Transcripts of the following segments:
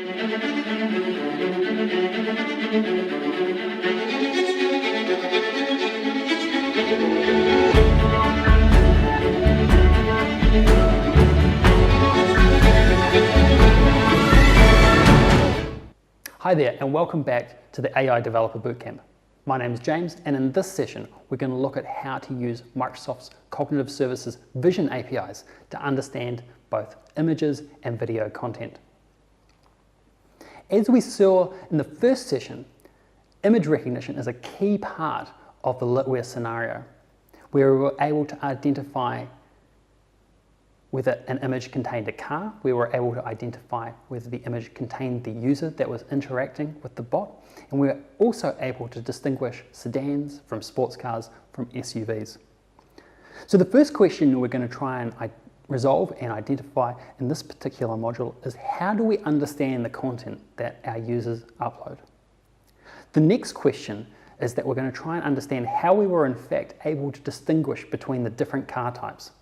Hi there, and welcome back to the AI Developer Bootcamp. My name is James, and in this session we're going to look at how to use Microsoft's Cognitive Services Vision APIs to understand both images and video content. As we saw in the first session, image recognition is a key part of the litware scenario, where we were able to identify whether an image contained a car. We were able to identify whether the image contained the user that was interacting with the bot, and we were also able to distinguish sedans from sports cars from SUVs. So the first question we're going to try and resolve and identify in this particular module is, how do we understand the content that our users upload? The next question is that we're going to try and understand how we were in fact able to distinguish between the different car types.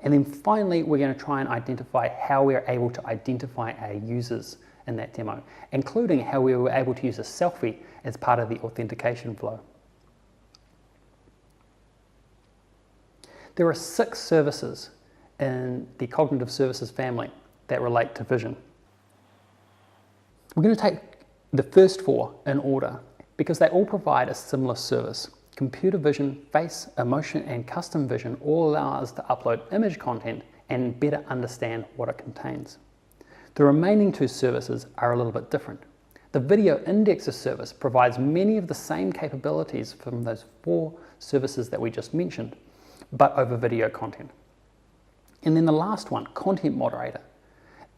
And then finally, we're going to try and identify how we're able to identify our users in that demo, including how we were able to use a selfie as part of the authentication flow. There are 6 services in the Cognitive Services family that relate to vision. We're going to take the first 4 in order because they all provide a similar service. Computer vision, face, emotion, and custom vision all allow us to upload image content and better understand what it contains. The remaining 2 services are a little bit different. The video indexer service provides many of the same capabilities from those 4 services that we just mentioned, but over video content. And then the last one, content moderator,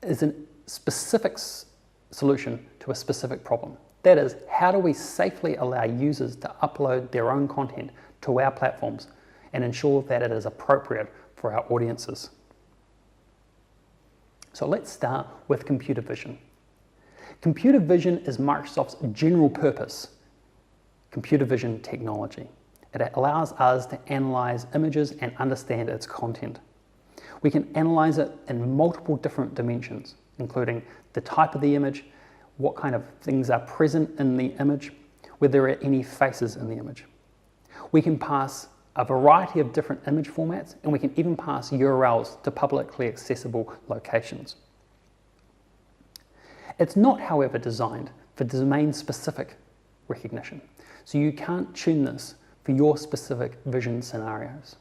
is a specific solution to a specific problem. That is, how do we safely allow users to upload their own content to our platforms and ensure that it is appropriate for our audiences? So let's start with computer vision. Computer vision is Microsoft's general purpose computer vision technology. It allows us to analyze images and understand its content. We can analyze it in multiple different dimensions, including the type of the image, what kind of things are present in the image, whether there are any faces in the image. We can pass a variety of different image formats, and we can even pass URLs to publicly accessible locations. It's not, however, designed for domain-specific recognition, so you can't tune this for your specific vision scenarios.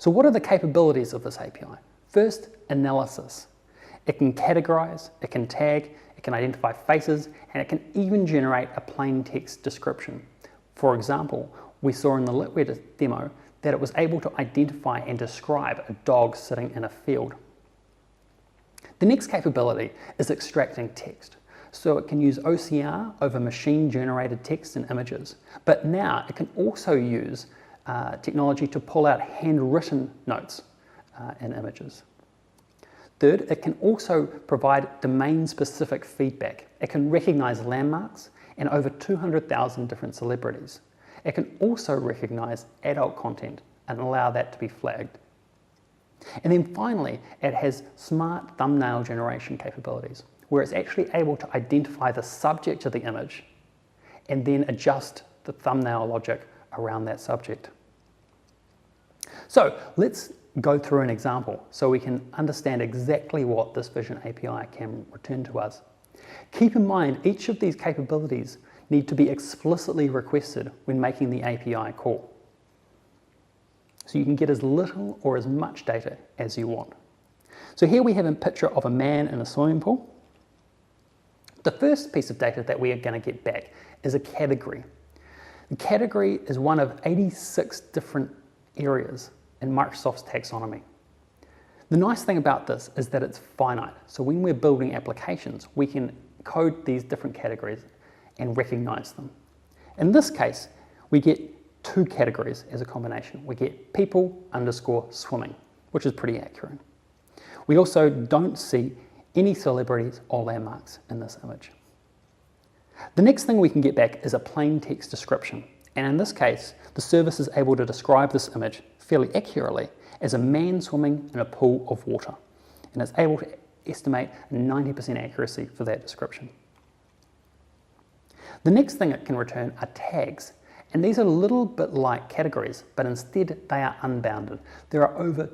So what are the capabilities of this API? First, analysis. It can categorize, it can tag, it can identify faces, and it can even generate a plain text description. For example, we saw in the litware demo that it was able to identify and describe a dog sitting in a field. The next capability is extracting text. So it can use OCR over machine-generated text and images, but now it can also use technology to pull out handwritten notes in images. Third, it can also provide domain-specific feedback. It can recognize landmarks and over 200,000 different celebrities. It can also recognize adult content and allow that to be flagged. And then finally, it has smart thumbnail generation capabilities, where it's actually able to identify the subject of the image and then adjust the thumbnail logic around that subject. So let's go through an example so we can understand exactly what this Vision API can return to us. Keep in mind, each of these capabilities need to be explicitly requested when making the API call. So you can get as little or as much data as you want. So here we have a picture of a man in a swimming pool. The first piece of data that we are going to get back is a category. The category is one of 86 different areas in Microsoft's taxonomy. The nice thing about this is that it's finite. So when we're building applications, we can code these different categories and recognize them. In this case, we get 2 categories as a combination. We get people _ swimming, which is pretty accurate. We also don't see any celebrities or landmarks in this image. The next thing we can get back is a plain text description. And in this case, the service is able to describe this image fairly accurately as a man swimming in a pool of water. And it's able to estimate a 90% accuracy for that description. The next thing it can return are tags, and these are a little bit like categories, but instead they are unbounded. There are over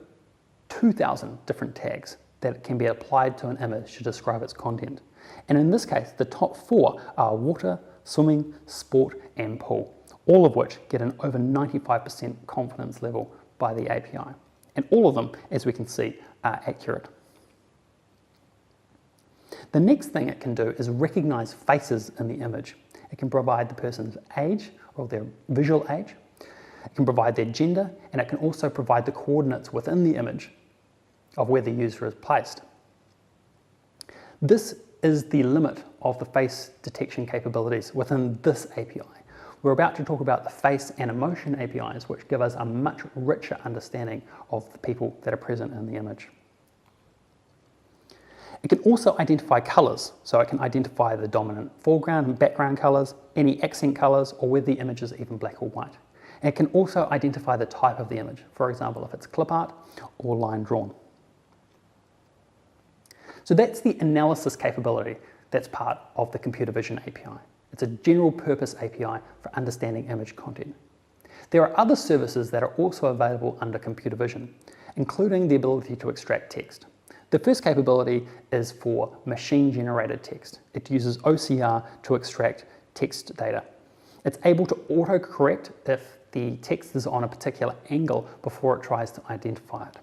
2,000 different tags that can be applied to an image to describe its content. And in this case, the top 4 are water, swimming, sport, and pool, all of which get an over 95% confidence level by the API. And all of them, as we can see, are accurate. The next thing it can do is recognize faces in the image. It can provide the person's age or their visual age. It can provide their gender, and it can also provide the coordinates within the image of where the user is placed. This is the limit of the face detection capabilities within this API. We're about to talk about the face and emotion APIs, which give us a much richer understanding of the people that are present in the image. It can also identify colors, so it can identify the dominant foreground and background colors, any accent colors, or whether the image is even black or white. And it can also identify the type of the image, for example, if it's clip art or line drawn. So that's the analysis capability that's part of the computer vision API. It's a general purpose API for understanding image content. There are other services that are also available under computer vision, including the ability to extract text. The first capability is for machine-generated text. It uses OCR to extract text data. It's able to autocorrect if the text is on a particular angle before it tries to identify it.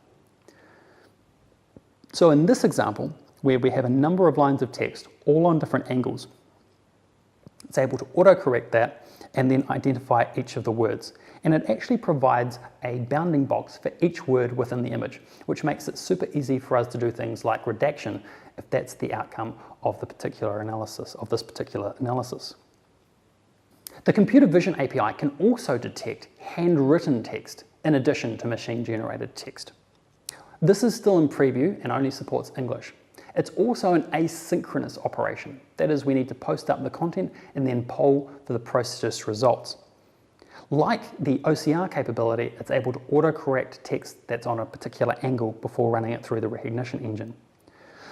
So in this example, where we have a number of lines of text all on different angles, it's able to autocorrect that and then identify each of the words. And it actually provides a bounding box for each word within the image, which makes it super easy for us to do things like redaction if that's the outcome of the particular analysis, of this particular analysis. The computer vision API can also detect handwritten text in addition to machine-generated text. This is still in preview and only supports English. It's also an asynchronous operation. That is, we need to post up the content and then poll for the processed results. Like the OCR capability, it's able to autocorrect text that's on a particular angle before running it through the recognition engine.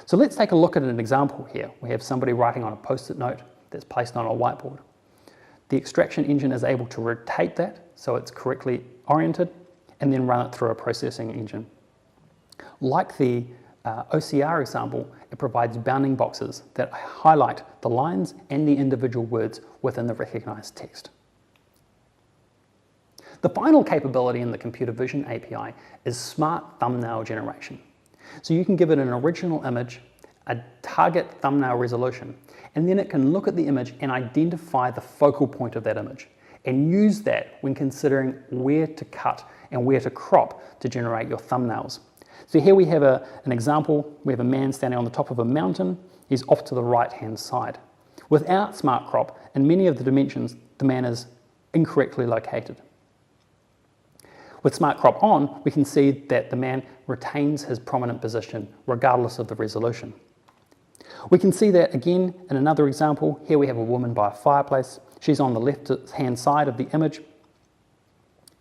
So let's take a look at an example here. We have somebody writing on a post-it note that's placed on a whiteboard. The extraction engine is able to rotate that so it's correctly oriented and then run it through a processing engine. Like the OCR example, it provides bounding boxes that highlight the lines and the individual words within the recognized text. The final capability in the computer vision API is smart thumbnail generation. So you can give it an original image, a target thumbnail resolution, and then it can look at the image and identify the focal point of that image and use that when considering where to cut and where to crop to generate your thumbnails. So here we have an example. We have a man standing on the top of a mountain. He's off to the right-hand side. Without smart crop, in many of the dimensions, the man is incorrectly located. With smart crop on, we can see that the man retains his prominent position regardless of the resolution. We can see that again in another example. Here we have a woman by a fireplace. She's on the left-hand side of the image.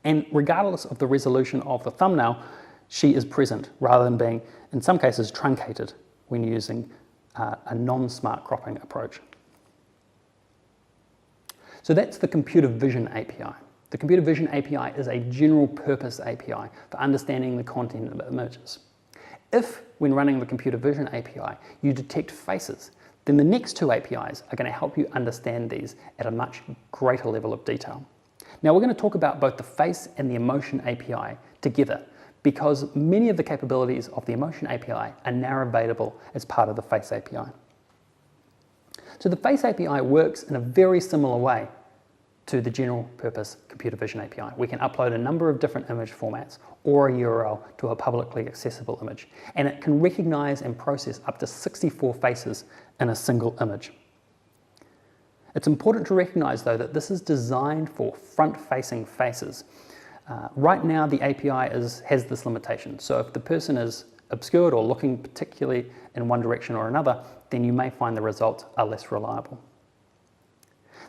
And regardless of the resolution of the thumbnail, she is present rather than being, in some cases, truncated when using a non-smart cropping approach. So that's the computer vision API. The computer vision API is a general purpose API for understanding the content of images. If, when running the computer vision API, you detect faces, then the next two APIs are going to help you understand these at a much greater level of detail. Now we're going to talk about both the face and the emotion API together, because many of the capabilities of the emotion API are now available as part of the face API. So the face API works in a very similar way to the general purpose computer vision API. We can upload a number of different image formats or a URL to a publicly accessible image, and it can recognize and process up to 64 faces in a single image. It's important to recognize, though, that this is designed for front-facing faces. Right now, the API has this limitation. So if the person is obscured or looking particularly in one direction or another, then you may find the results are less reliable.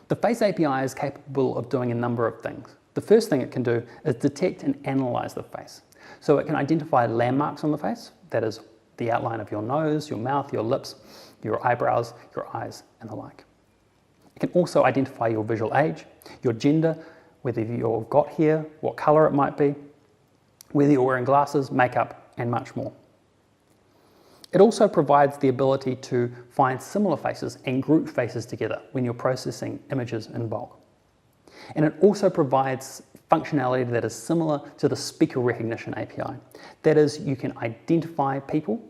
The face API is capable of doing a number of things. The first thing it can do is detect and analyze the face. So it can identify landmarks on the face, that is, the outline of your nose, your mouth, your lips, your eyebrows, your eyes, and the like. It can also identify your visual age, your gender, whether you've got hair, what colour it might be, whether you're wearing glasses, makeup, and much more. It also provides the ability to find similar faces and group faces together when you're processing images in bulk. And it also provides functionality that is similar to the speaker recognition API. That is, you can identify people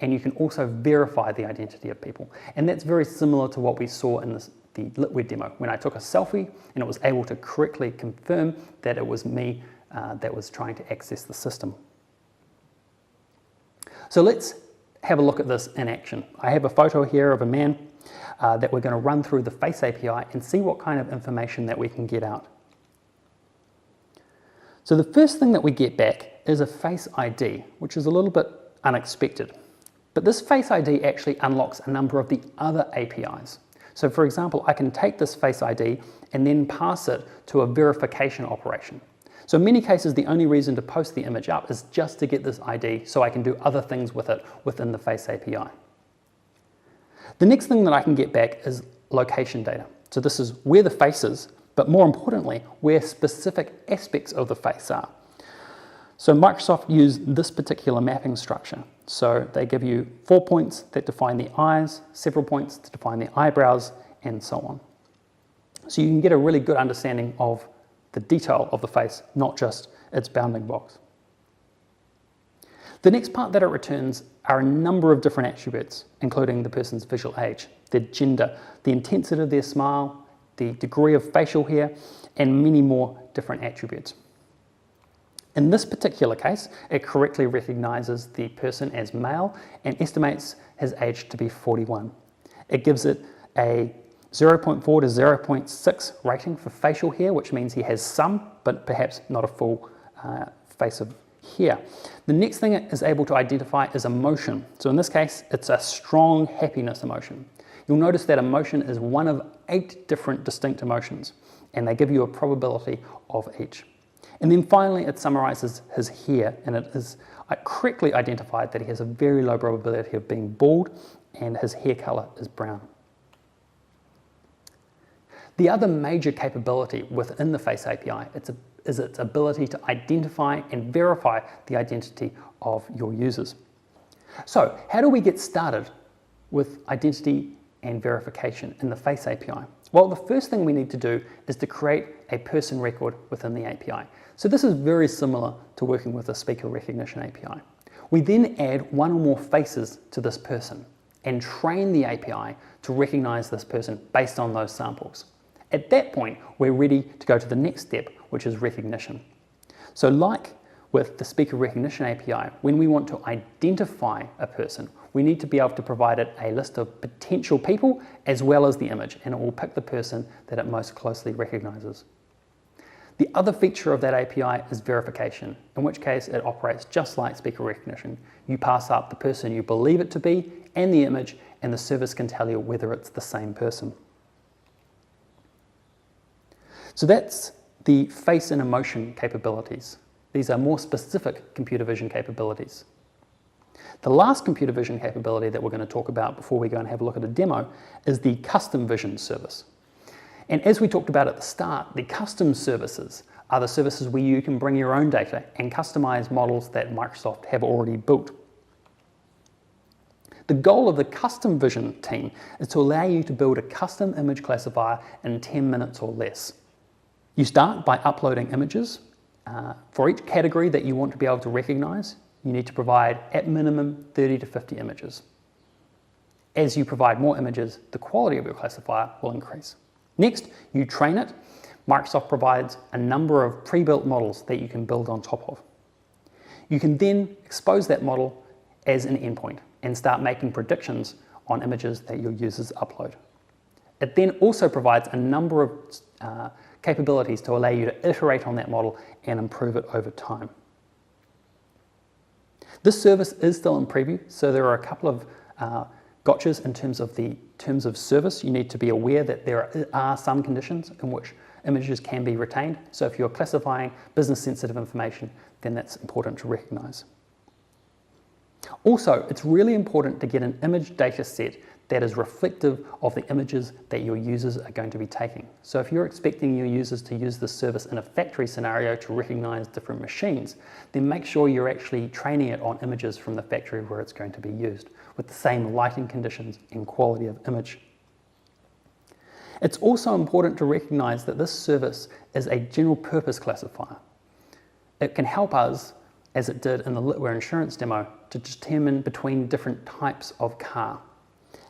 and you can also verify the identity of people. And that's very similar to what we saw in the LitWed demo, when I took a selfie and it was able to correctly confirm that it was me that was trying to access the system. So let's have a look at this in action. I have a photo here of a man that we're going to run through the Face API and see what kind of information that we can get out. So the first thing that we get back is a Face ID, which is a little bit unexpected. But this Face ID actually unlocks a number of the other APIs. So for example, I can take this Face ID and then pass it to a verification operation. So in many cases, the only reason to post the image up is just to get this ID so I can do other things with it within the Face API. The next thing that I can get back is location data. So this is where the face is, but more importantly, where specific aspects of the face are. So Microsoft used this particular mapping structure. So they give you 4 points that define the eyes, several points to define the eyebrows, and so on. So you can get a really good understanding of the detail of the face, not just its bounding box. The next part that it returns are a number of different attributes, including the person's visual age, their gender, the intensity of their smile, the degree of facial hair, and many more different attributes. In this particular case, it correctly recognizes the person as male and estimates his age to be 41. It gives it a 0.4 to 0.6 rating for facial hair, which means he has some, but perhaps not a full face of hair. The next thing it is able to identify is emotion. So in this case, it's a strong happiness emotion. You'll notice that emotion is one of 8 different distinct emotions, and they give you a probability of each. And then finally, it summarizes his hair, and it is correctly identified that he has a very low probability of being bald, and his hair color is brown. The other major capability within the Face API is its ability to identify and verify the identity of your users. So, how do we get started with identity and verification in the Face API? Well, the first thing we need to do is to create a person record within the API. So this is very similar to working with a speaker recognition API. We then add one or more faces to this person and train the API to recognize this person based on those samples. At that point, we're ready to go to the next step, which is recognition. So like with the speaker recognition API, when we want to identify a person, we need to be able to provide it a list of potential people as well as the image, and it will pick the person that it most closely recognizes. The other feature of that API is verification, in which case it operates just like speaker recognition. You pass up the person you believe it to be and the image, and the service can tell you whether it's the same person. So that's the face and emotion capabilities. These are more specific computer vision capabilities. The last computer vision capability that we're going to talk about before we go and have a look at a demo is the custom vision service. And as we talked about at the start, the custom services are the services where you can bring your own data and customize models that Microsoft have already built. The goal of the custom vision team is to allow you to build a custom image classifier in 10 minutes or less. You start by uploading images. For each category that you want to be able to recognize, you need to provide at minimum 30 to 50 images. As you provide more images, the quality of your classifier will increase. Next, you train it. Microsoft provides a number of pre-built models that you can build on top of. You can then expose that model as an endpoint and start making predictions on images that your users upload. It then also provides a number of capabilities to allow you to iterate on that model and improve it over time. This service is still in preview, so there are a couple of gotchas in terms of the terms of service. You need to be aware that there are some conditions in which images can be retained. So if you're classifying business sensitive information, then that's important to recognize. Also, it's really important to get an image data set that is reflective of the images that your users are going to be taking. So if you're expecting your users to use this service in a factory scenario to recognize different machines, then make sure you're actually training it on images from the factory where it's going to be used, with the same lighting conditions and quality of image. It's also important to recognize that this service is a general purpose classifier. It can help us, as it did in the Litware insurance demo, to determine between different types of car.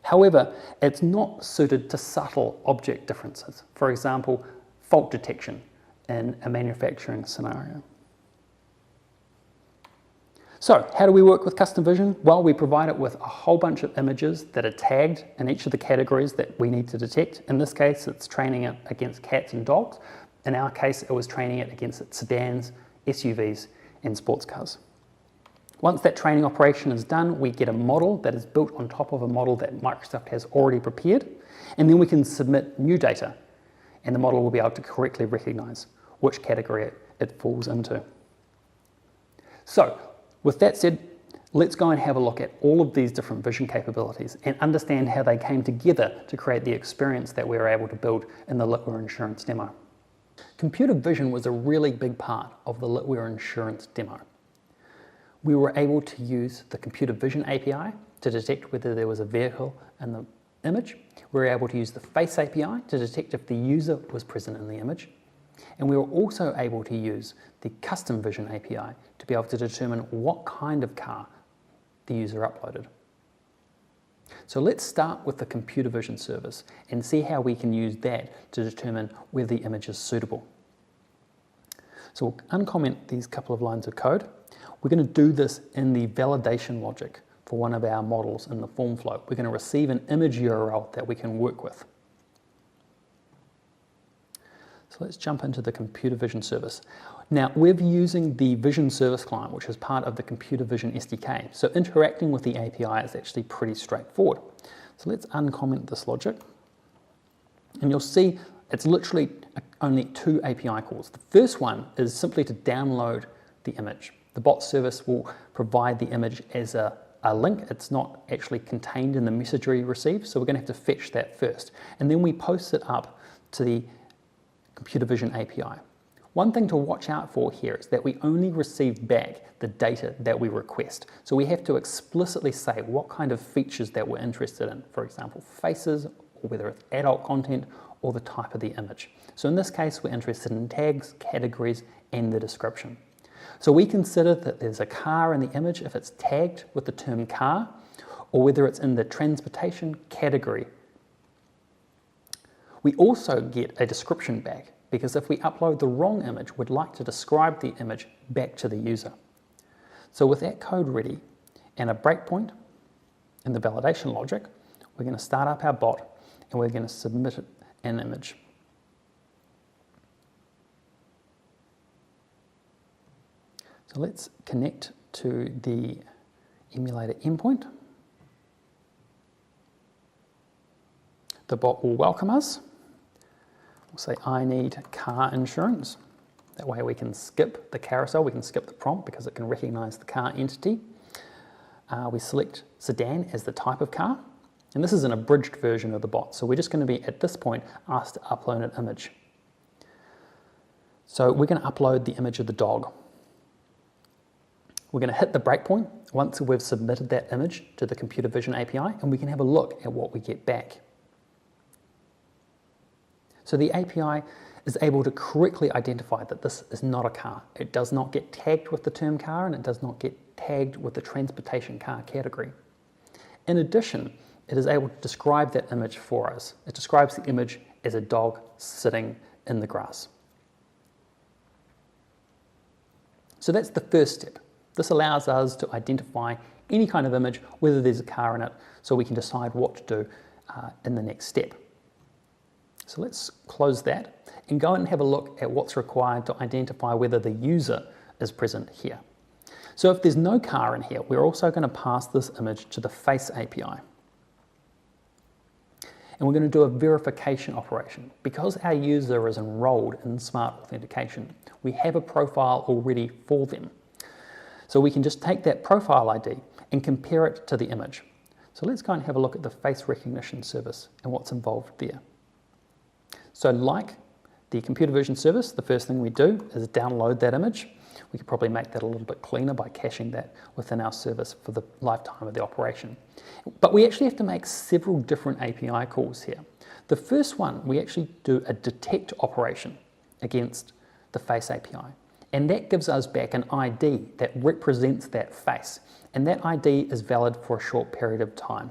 However, it's not suited to subtle object differences. For example, fault detection in a manufacturing scenario. So, how do we work with custom vision? Well, we provide it with a whole bunch of images that are tagged in each of the categories that we need to detect. In this case, it's training it against cats and dogs. In our case, it was training it against sedans, SUVs, and sports cars. Once that training operation is done, we get a model that is built on top of a model that Microsoft has already prepared, and then we can submit new data, and the model will be able to correctly recognize which category it falls into. So, with that said, let's go and have a look at all of these different vision capabilities and understand how they came together to create the experience that we were able to build in the Litware insurance demo. Computer vision was a really big part of the Litware insurance demo. We were able to use the computer vision API to detect whether there was a vehicle in the image. We were able to use the face API to detect if the user was present in the image. And we were also able to use the custom vision API to be able to determine what kind of car the user uploaded. So let's start with the computer vision service and see how we can use that to determine whether the image is suitable. So we'll uncomment these couple of lines of code. We're going to do this in the validation logic for one of our models in the form flow. We're going to receive an image URL that we can work with. So let's jump into the computer vision service. Now we're using the vision service client, which is part of the computer vision SDK. So interacting with the API is actually pretty straightforward. So let's uncomment this logic. And you'll see it's literally only two API calls. The first one is simply to download the image. The bot service will provide the image as a link. It's not actually contained in the message we receive, so we're going to have to fetch that first. And then we post it up to the computer vision API. One thing to watch out for here is that we only receive back the data that we request. So we have to explicitly say what kind of features that we're interested in. For example, faces, or whether it's adult content, or the type of the image. So in this case, we're interested in tags, categories, and the description. So we consider that there's a car in the image if it's tagged with the term car, or whether it's in the transportation category. We also get a description back, because if we upload the wrong image, we'd like to describe the image back to the user. So with that code ready and a breakpoint in the validation logic, we're going to start up our bot and we're going to submit an image. So let's connect to the emulator endpoint. The bot will welcome us. We'll say, I need car insurance. That way we can skip the carousel, we can skip the prompt because it can recognize the car entity. We select sedan as the type of car. And this is an abridged version of the bot. So we're just going to be, at this point, asked to upload an image. So we're going to upload the image of the dog. We're going to hit the breakpoint once we've submitted that image to the computer vision API, and we can have a look at what we get back. So the API is able to correctly identify that this is not a car. It does not get tagged with the term car, and it does not get tagged with the transportation car category. In addition, it is able to describe that image for us. It describes the image as a dog sitting in the grass. So that's the first step. This allows us to identify any kind of image, whether there's a car in it, so we can decide what to do in the next step. So let's close that and go and have a look at what's required to identify whether the user is present here. So if there's no car in here, we're also going to pass this image to the face API. And we're going to do a verification operation. Because our user is enrolled in Smart Authentication, we have a profile already for them. So we can just take that profile ID and compare it to the image. So let's go and have a look at the face recognition service and what's involved there. So like the computer vision service, the first thing we do is download that image. We could probably make that a little bit cleaner by caching that within our service for the lifetime of the operation. But we actually have to make several different API calls here. The first one, we actually do a detect operation against the face API. And that gives us back an ID that represents that face. And that ID is valid for a short period of time.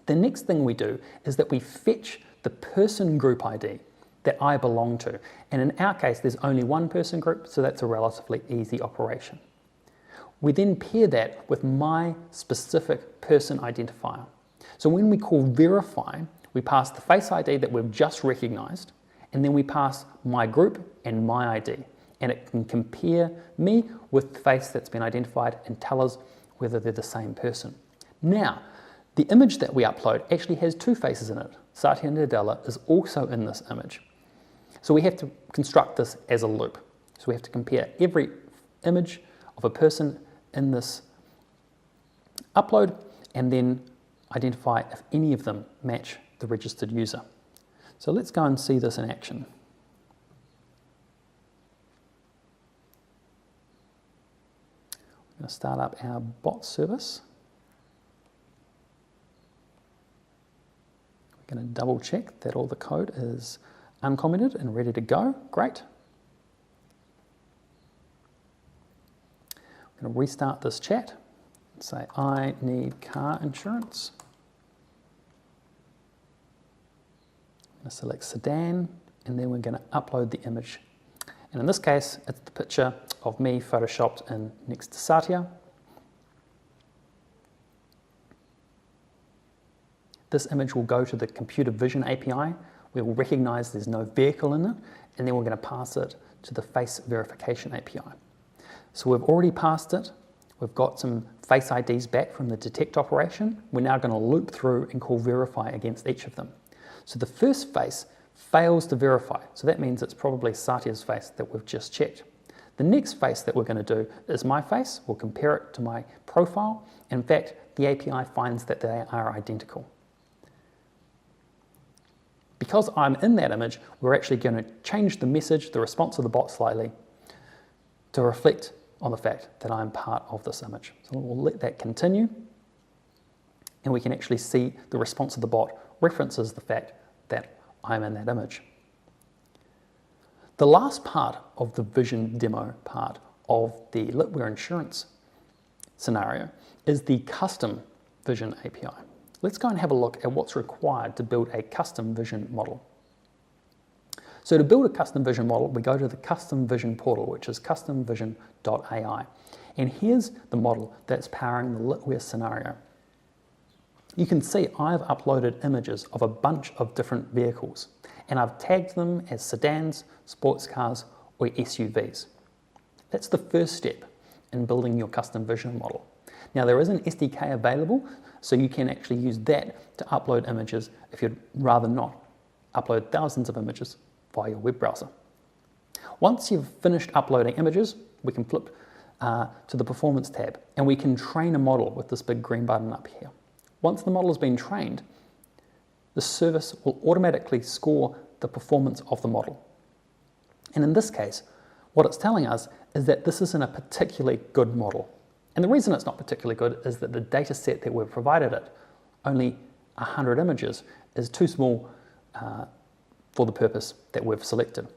The next thing we do is that we fetch the person group ID that I belong to. And in our case, there's only one person group, so that's a relatively easy operation. We then pair that with my specific person identifier. So when we call verify, we pass the face ID that we've just recognized, and then we pass my group and my ID. And it can compare me with the face that's been identified and tell us whether they're the same person. Now, the image that we upload actually has two faces in it. Satya Nadella is also in this image. So we have to construct this as a loop. So we have to compare every image of a person in this upload and then identify if any of them match the registered user. So let's go and see this in action. I'm going to start up our bot service. We're going to double check that all the code is uncommented and ready to go. Great. I'm going to restart this chat and say, I need car insurance. I'm going to select sedan, and then we're going to upload the image. And in this case, it's the picture of me photoshopped in next to Satya. This image will go to the computer vision API. We will recognize there's no vehicle in it, and then we're going to pass it to the face verification API. So we've already passed it. We've got some face IDs back from the detect operation. We're now going to loop through and call verify against each of them. So the first face fails to verify. So that means it's probably Satya's face that we've just checked. The next face that we're going to do is my face. We'll compare it to my profile. In fact, the API finds that they are identical. Because I'm in that image, we're actually going to change the message, the response of the bot slightly, to reflect on the fact that I'm part of this image. So we'll let that continue, and we can actually see the response of the bot references the fact that I'm in that image. The last part of the vision demo part of the Litware insurance scenario is the custom vision API. Let's go and have a look at what's required to build a custom vision model. So to build a custom vision model, we go to the custom vision portal, which is customvision.ai. And here's the model that's powering the Litware scenario. You can see I've uploaded images of a bunch of different vehicles, and I've tagged them as sedans, sports cars, or SUVs. That's the first step in building your custom vision model. Now there is an SDK available, so you can actually use that to upload images if you'd rather not upload thousands of images via your web browser. Once you've finished uploading images, we can flip to the performance tab, and we can train a model with this big green button up here. Once the model has been trained, the service will automatically score the performance of the model. And in this case, what it's telling us is that this isn't a particularly good model. And the reason it's not particularly good is that the data set that we've provided it, only 100 images, is too small for the purpose that we've selected.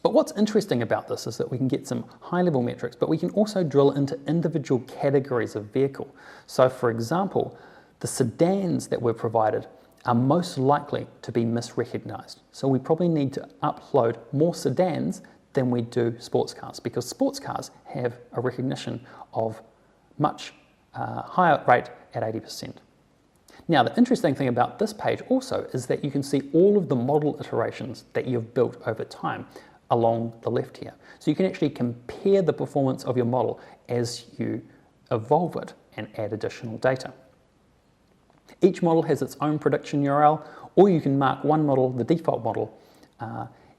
But what's interesting about this is that we can get some high-level metrics, but we can also drill into individual categories of vehicle. So for example, the sedans that we've provided are most likely to be misrecognized. So we probably need to upload more sedans than we do sports cars, because sports cars have a recognition of much higher rate at 80%. Now, the interesting thing about this page also is that you can see all of the model iterations that you've built over time along the left here. So you can actually compare the performance of your model as you evolve it and add additional data. Each model has its own prediction URL, or you can mark one model, the default model,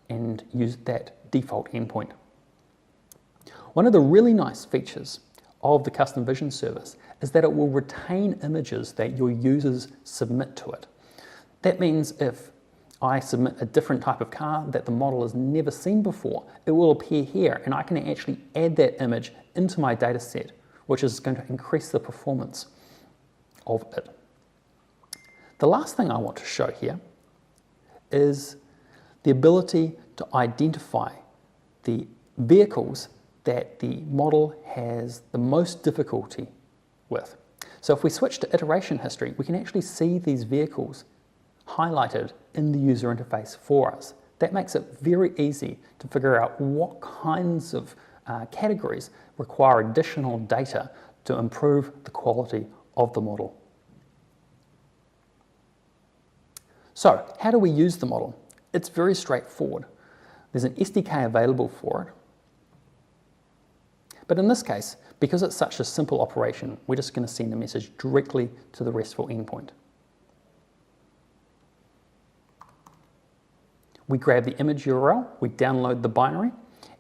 and use that default endpoint. One of the really nice features of the custom vision service is that it will retain images that your users submit to it. That means if I submit a different type of car that the model has never seen before, it will appear here, and I can actually add that image into my data set, which is going to increase the performance of it. The last thing I want to show here is the ability to identify the vehicles that the model has the most difficulty with. So if we switch to iteration history, we can actually see these vehicles highlighted in the user interface for us. That makes it very easy to figure out what kinds of categories require additional data to improve the quality of the model. So, how do we use the model? It's very straightforward. There's an SDK available for it. But in this case, because it's such a simple operation, we're just going to send a message directly to the RESTful endpoint. We grab the image URL, we download the binary,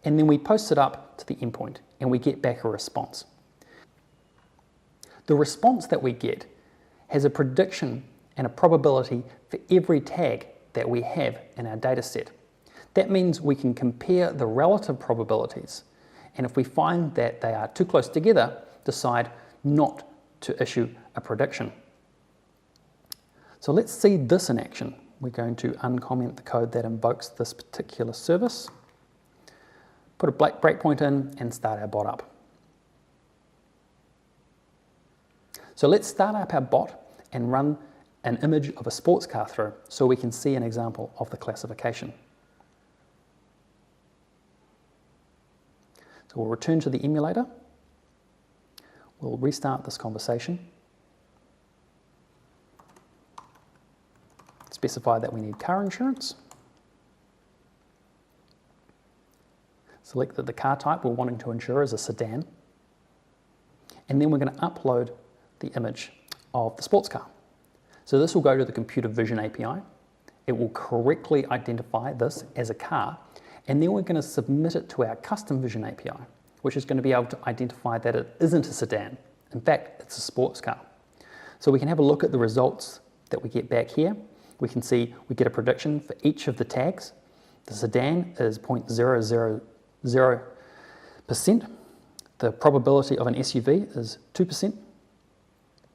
and then we post it up to the endpoint, and we get back a response. The response that we get has a prediction and a probability for every tag that we have in our data set. That means we can compare the relative probabilities, and if we find that they are too close together, decide not to issue a prediction. So let's see this in action. We're going to uncomment the code that invokes this particular service, put a breakpoint in, and start our bot up. So let's start up our bot and run an image of a sports car through so we can see an example of the classification. So we'll return to the emulator, we'll restart this conversation, specify that we need car insurance, select that the car type we're wanting to insure is a sedan, and then we're going to upload the image of the sports car. So this will go to the computer vision API. It will correctly identify this as a car, and then we're going to submit it to our custom vision API, which is going to be able to identify that it isn't a sedan. In fact, it's a sports car. So we can have a look at the results that we get back here. We can see we get a prediction for each of the tags. The sedan is 0.000%. The probability of an SUV is 2%.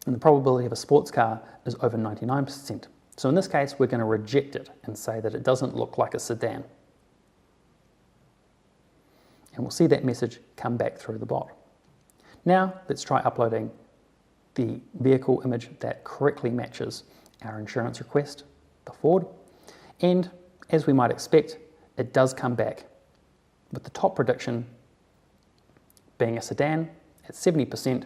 And the probability of a sports car is over 99%. So in this case, we're going to reject it and say that it doesn't look like a sedan. And we'll see that message come back through the bot. Now, let's try uploading the vehicle image that correctly matches our insurance request, the Ford. And as we might expect, it does come back with the top prediction being a sedan at 70%,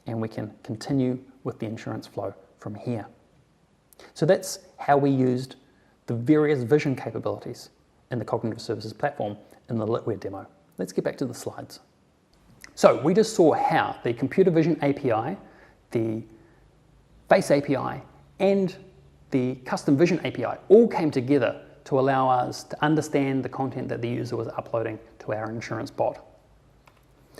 and we can continue with the insurance flow from here. So that's how we used the various vision capabilities in the Cognitive Services platform in the Litware demo. Let's get back to the slides. So we just saw how the Computer Vision API, the Face API, and the Custom Vision API all came together to allow us to understand the content that the user was uploading to our insurance bot.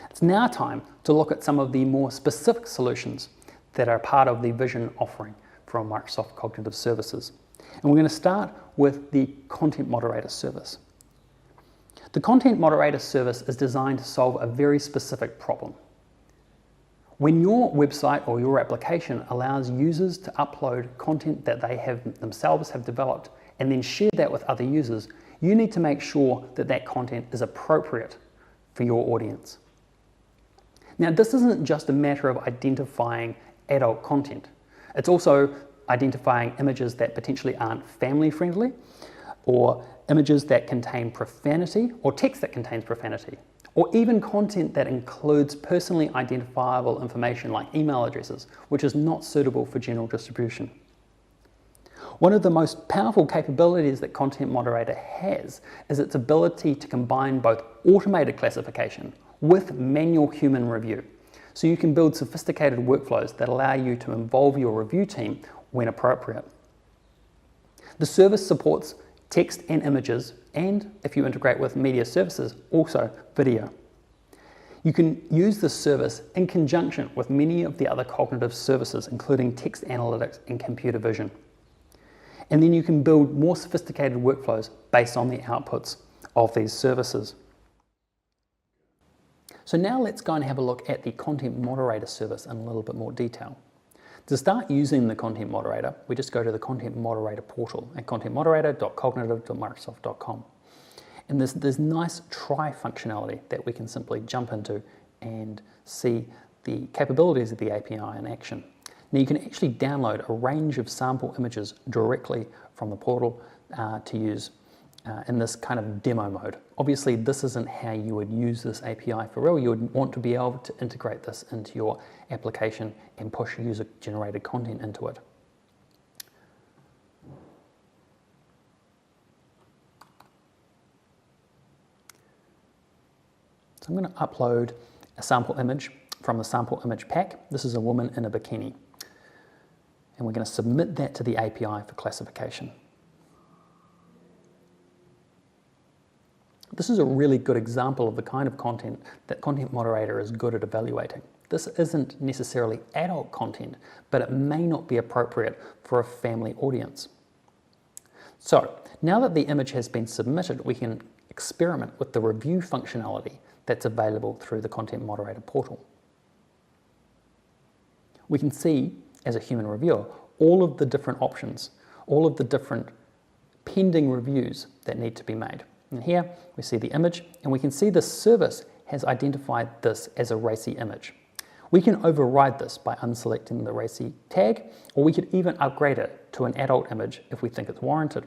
It's now time to look at some of the more specific solutions that are part of the vision offering from Microsoft Cognitive Services. And we're going to start with the Content Moderator service. The Content Moderator service is designed to solve a very specific problem. When your website or your application allows users to upload content that they themselves have developed and then share that with other users, you need to make sure that that content is appropriate for your audience. Now, this isn't just a matter of identifying adult content. It's also identifying images that potentially aren't family friendly, or images that contain profanity, or text that contains profanity, or even content that includes personally identifiable information like email addresses, which is not suitable for general distribution. One of the most powerful capabilities that Content Moderator has is its ability to combine both automated classification with manual human review. So you can build sophisticated workflows that allow you to involve your review team when appropriate. The service supports text and images, and if you integrate with media services, also video. You can use this service in conjunction with many of the other cognitive services, including text analytics and computer vision. And then you can build more sophisticated workflows based on the outputs of these services. So now let's go and have a look at the content moderator service in a little bit more detail. To start using the content moderator, we just go to the content moderator portal at contentmoderator.cognitive.microsoft.com. And there's this nice try functionality that we can simply jump into and see the capabilities of the API in action. Now you can actually download a range of sample images directly from the portal to use in this kind of demo mode. Obviously this isn't how you would use this API for real. You would want to be able to integrate this into your application and push user-generated content into it. So I'm going to upload a sample image from the sample image pack. This is a woman in a bikini. And we're going to submit that to the API for classification. This is a really good example of the kind of content that Content Moderator is good at evaluating. This isn't necessarily adult content, but it may not be appropriate for a family audience. So now that the image has been submitted, we can experiment with the review functionality that's available through the Content Moderator portal. We can see, as a human reviewer, all of the different options, all of the different pending reviews that need to be made. And here we see the image, and we can see the service has identified this as a racy image. We can override this by unselecting the racy tag, or we could even upgrade it to an adult image if we think it's warranted.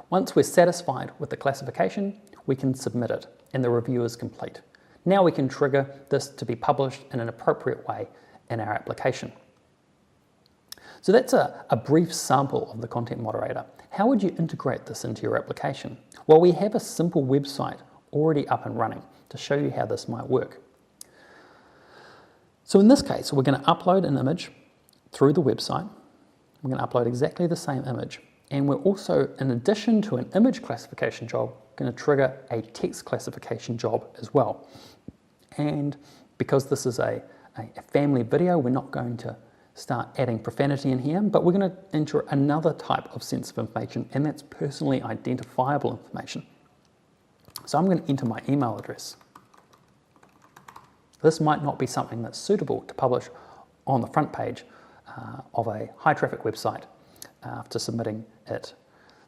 Once we're satisfied with the classification, we can submit it, and the review is complete. Now we can trigger this to be published in an appropriate way in our application. So that's a brief sample of the Content Moderator. How would you integrate this into your application? Well, we have a simple website already up and running to show you how this might work. So in this case, we're going to upload an image through the website. We're going to upload exactly the same image. And we're also, in addition to an image classification job, going to trigger a text classification job as well. And because this is a family video, we're not going to start adding profanity in here, but we're going to enter another type of sensitive information, and that's personally identifiable information. So I'm going to enter my email address. This might not be something that's suitable to publish on the front page of a high traffic website after submitting it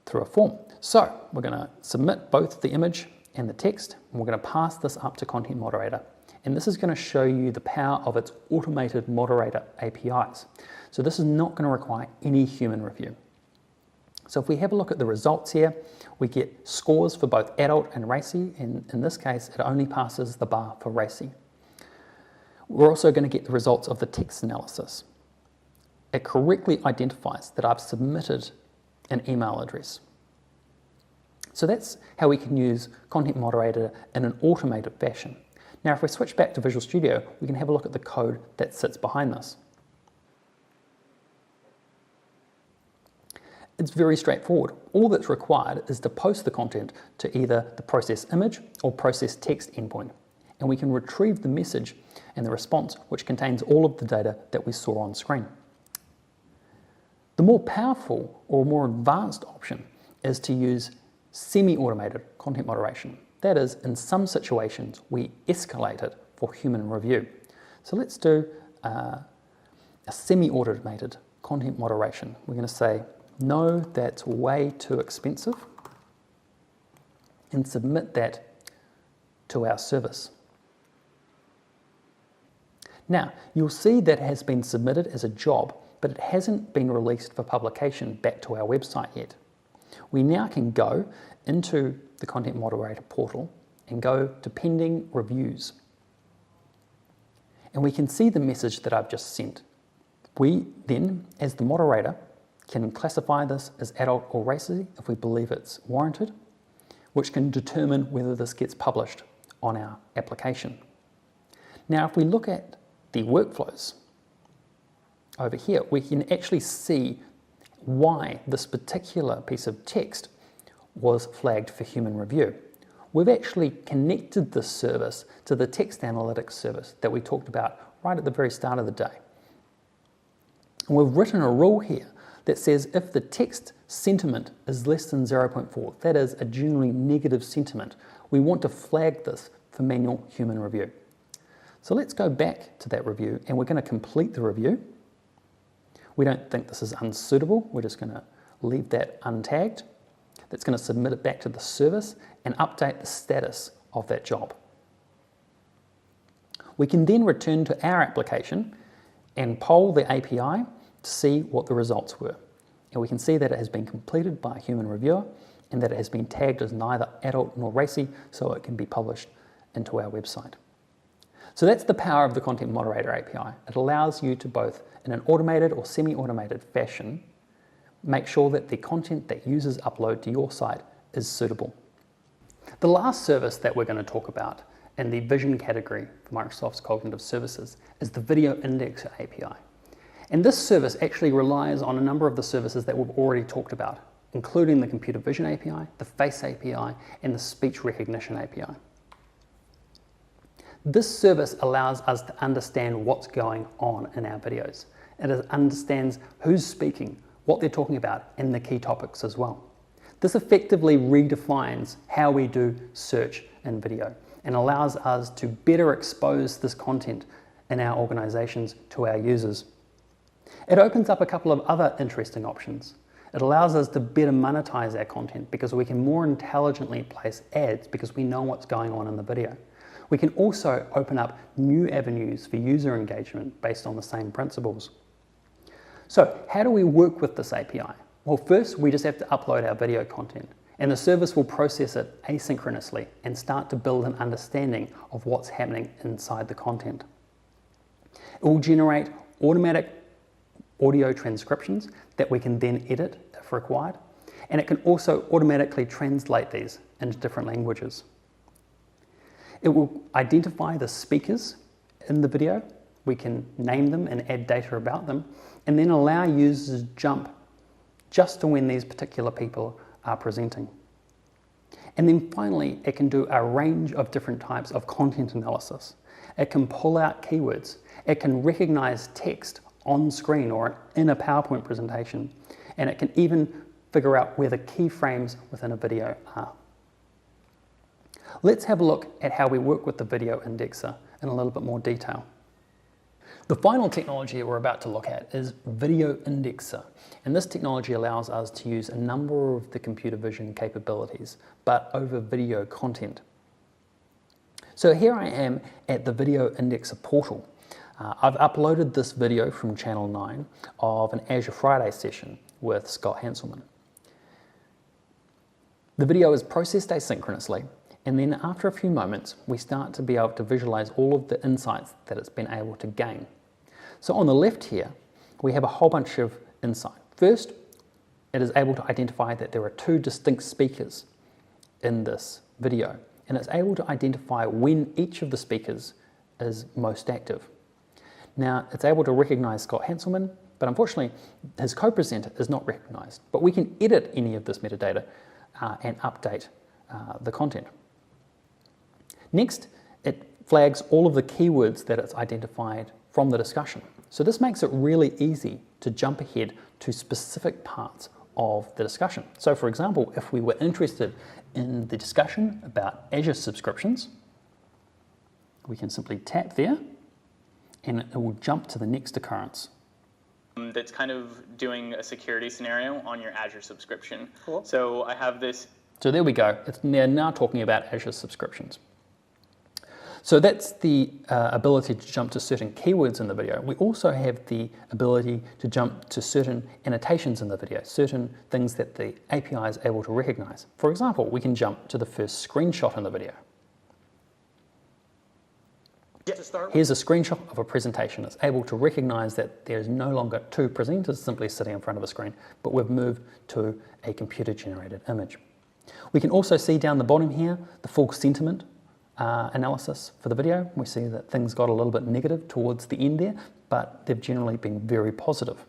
through a form. So we're going to submit both the image and the text, and we're going to pass this up to Content Moderator. And this is going to show you the power of its automated moderator APIs. So this is not going to require any human review. So if we have a look at the results here, we get scores for both adult and racy, and in this case it only passes the bar for racy. We're also going to get the results of the text analysis. It correctly identifies that I've submitted an email address. So that's how we can use Content Moderator in an automated fashion. Now, if we switch back to Visual Studio, we can have a look at the code that sits behind this. It's very straightforward. All that's required is to post the content to either the process image or process text endpoint, and we can retrieve the message and the response, which contains all of the data that we saw on screen. The more powerful or more advanced option is to use semi-automated content moderation. That is, in some situations, we escalate it for human review. So let's do a semi-automated content moderation. We're going to say, no, that's way too expensive, and submit that to our service. Now, you'll see that it has been submitted as a job, but it hasn't been released for publication back to our website yet. We now can go into the Content Moderator portal and go to Pending Reviews. And we can see the message that I've just sent. We then, as the moderator, can classify this as adult or racy if we believe it's warranted, which can determine whether this gets published on our application. Now, if we look at the workflows over here, we can actually see why this particular piece of text was flagged for human review. we've actually connected this service to the text analytics service that we talked about right at the very start of the day. And we've written a rule here that says if the text sentiment is less than 0.4, that is a generally negative sentiment, we want to flag this for manual human review. So let's go back to that review and we're going to complete the review. We don't think this is unsuitable, we're just going to leave that untagged. That's going to submit it back to the service and update the status of that job. We can then return to our application and poll the API to see what the results were. And we can see that it has been completed by a human reviewer and that it has been tagged as neither adult nor racy, so it can be published into our website. So that's the power of the Content Moderator API. It allows you to both, in an automated or semi-automated fashion, make sure that the content that users upload to your site is suitable. The last service that we're going to talk about in the vision category for Microsoft's cognitive services is the Video Indexer API. And this service actually relies on a number of the services that we've already talked about, including the Computer Vision API, the Face API, and the Speech Recognition API. This service allows us to understand what's going on in our videos. It understands who's speaking, what they're talking about, and the key topics as well. This effectively redefines how we do search in video and allows us to better expose this content in our organizations to our users. It opens up a couple of other interesting options. It allows us to better monetize our content because we can more intelligently place ads because we know what's going on in the video. We can also open up new avenues for user engagement based on the same principles. So how do we work with this API? Well, first we just have to upload our video content and the service will process it asynchronously and start to build an understanding of what's happening inside the content. It will generate automatic audio transcriptions that we can then edit if required, and it can also automatically translate these into different languages. It will identify the speakers in the video. We can name them and add data about them, and then allow users to jump just to when these particular people are presenting. And then finally, it can do a range of different types of content analysis. It can pull out keywords. It can recognize text on screen or in a PowerPoint presentation. And it can even figure out where the keyframes within a video are. Let's have a look at how we work with the Video Indexer in a little bit more detail. The final technology we're about to look at is Video Indexer, and this technology allows us to use a number of the computer vision capabilities, but over video content. So here I am at the Video Indexer portal. I've uploaded this video from Channel 9 of an Azure Friday session with Scott Hanselman. The video is processed asynchronously, and then after a few moments, we start to be able to visualize all of the insights that it's been able to gain. So on the left here, we have a whole bunch of insight. First, it is able to identify that there are two distinct speakers in this video, and it's able to identify when each of the speakers is most active. Now, it's able to recognize Scott Hanselman, but unfortunately, his co-presenter is not recognized. But we can edit any of this metadata and update the content. Next, it flags all of the keywords that it's identified from the discussion. So this makes it really easy to jump ahead to specific parts of the discussion. So for example, if we were interested in the discussion about Azure subscriptions, we can simply tap there and it will jump to the next occurrence. That's kind of doing a security scenario on your Azure subscription. Cool. So I have this. So there we go. They're now talking about Azure subscriptions. So that's the ability to jump to certain keywords in the video. We also have the ability to jump to certain annotations in the video, certain things that the API is able to recognize. For example, we can jump to the first screenshot in the video. Here's a screenshot of a presentation. It's able to recognize that there's no longer two presenters simply sitting in front of a screen, but we've moved to a computer-generated image. We can also see down the bottom here the full sentiment analysis for the video. We see that things got a little bit negative towards the end there, but they've generally been very positive.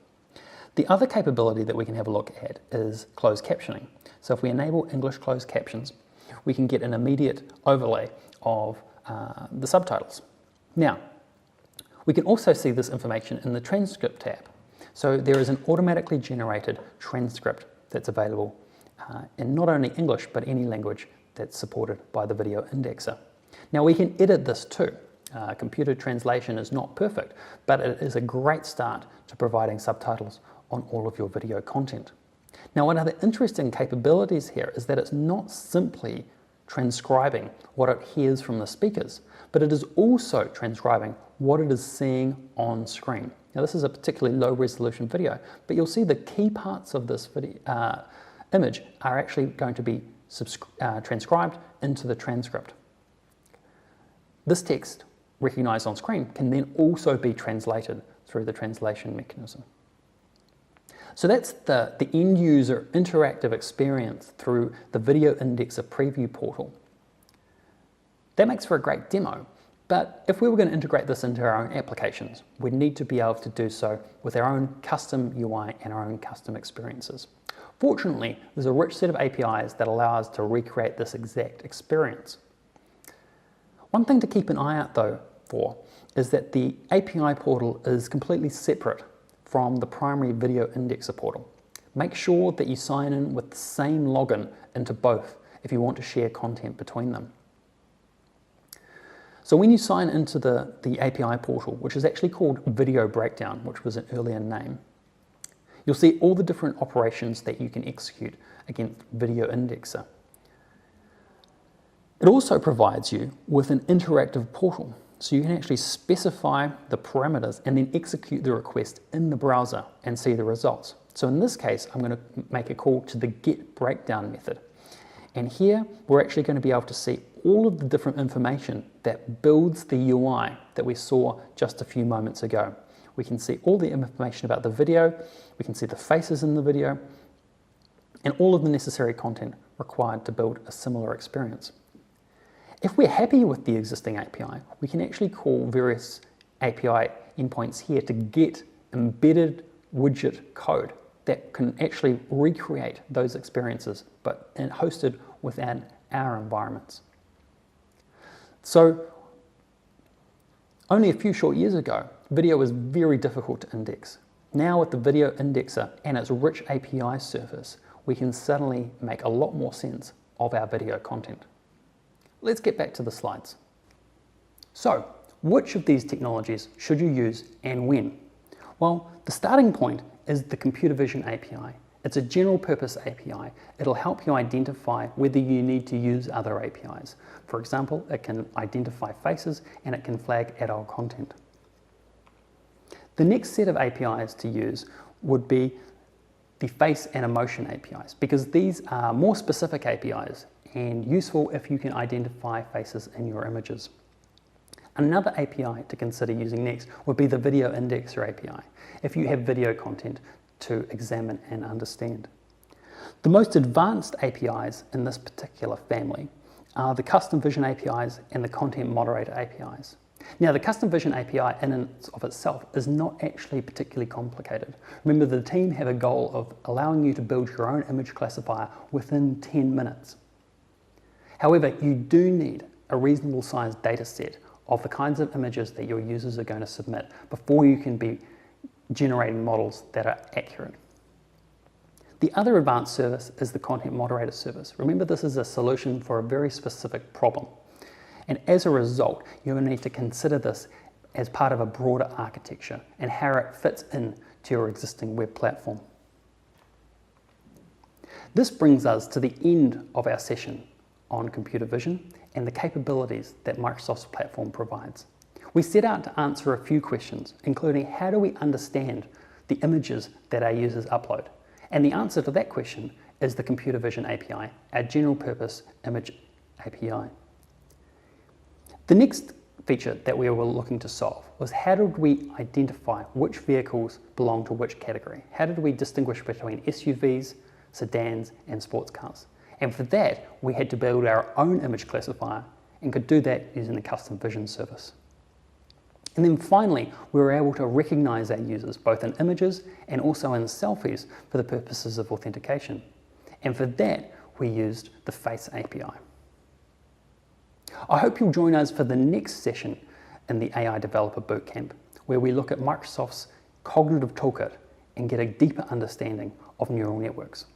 The other capability that we can have a look at is closed captioning. So if we enable English closed captions, we can get an immediate overlay of the subtitles. Now, we can also see this information in the transcript tab. So there is an automatically generated transcript that's available in not only English, but any language that's supported by the video indexer. Now we can edit this too. Computer translation is not perfect, but it is a great start to providing subtitles on all of your video content. Now, one of the interesting capabilities here is that it's not simply transcribing what it hears from the speakers, but it is also transcribing what it is seeing on screen. Now, this is a particularly low resolution video, but you'll see the key parts of this video, image are actually going to be transcribed into the transcript. This text recognized on screen can then also be translated through the translation mechanism. So that's the end user interactive experience through the Video Indexer preview portal. That makes for a great demo, but if we were going to integrate this into our own applications, we'd need to be able to do so with our own custom UI and our own custom experiences. Fortunately, there's a rich set of APIs that allow us to recreate this exact experience. One thing to keep an eye out though for is that the API portal is completely separate from the primary Video Indexer portal. Make sure that you sign in with the same login into both if you want to share content between them. So when you sign into the API portal, which is actually called Video Breakdown, which was an earlier name, you'll see all the different operations that you can execute against Video Indexer. It also provides you with an interactive portal, so you can actually specify the parameters and then execute the request in the browser and see the results. So in this case, I'm going to make a call to the get breakdown method. And here, we're actually going to be able to see all of the different information that builds the UI that we saw just a few moments ago. We can see all the information about the video, we can see the faces in the video, and all of the necessary content required to build a similar experience. If we're happy with the existing API, we can actually call various API endpoints here to get embedded widget code that can actually recreate those experiences, but hosted within our environments. So, only a few short years ago, video was very difficult to index. Now with the Video Indexer and its rich API surface, we can suddenly make a lot more sense of our video content. Let's get back to the slides. So, which of these technologies should you use and when? Well, the starting point is the Computer Vision API. It's a general purpose API. It'll help you identify whether you need to use other APIs. For example, it can identify faces and it can flag adult content. The next set of APIs to use would be the face and emotion APIs, because these are more specific APIs and useful if you can identify faces in your images. Another API to consider using next would be the Video Indexer API, if you have video content to examine and understand. The most advanced APIs in this particular family are the Custom Vision APIs and the Content Moderator APIs. Now, the Custom Vision API in and of itself is not actually particularly complicated. Remember, the team have a goal of allowing you to build your own image classifier within 10 minutes. However, you do need a reasonable sized data set of the kinds of images that your users are going to submit before you can be generating models that are accurate. The other advanced service is the Content Moderator service. Remember, this is a solution for a very specific problem. And as a result, you will need to consider this as part of a broader architecture and how it fits in to your existing web platform. This brings us to the end of our session on computer vision and the capabilities that Microsoft's platform provides. We set out to answer a few questions, including how do we understand the images that our users upload? And the answer to that question is the Computer Vision API, our general purpose image API. The next feature that we were looking to solve was how did we identify which vehicles belong to which category? How did we distinguish between SUVs, sedans, and sports cars? And for that, we had to build our own image classifier and could do that using the Custom Vision service. And then finally, we were able to recognize our users both in images and also in selfies for the purposes of authentication. And for that, we used the Face API. I hope you'll join us for the next session in the AI Developer Bootcamp, where we look at Microsoft's cognitive toolkit and get a deeper understanding of neural networks.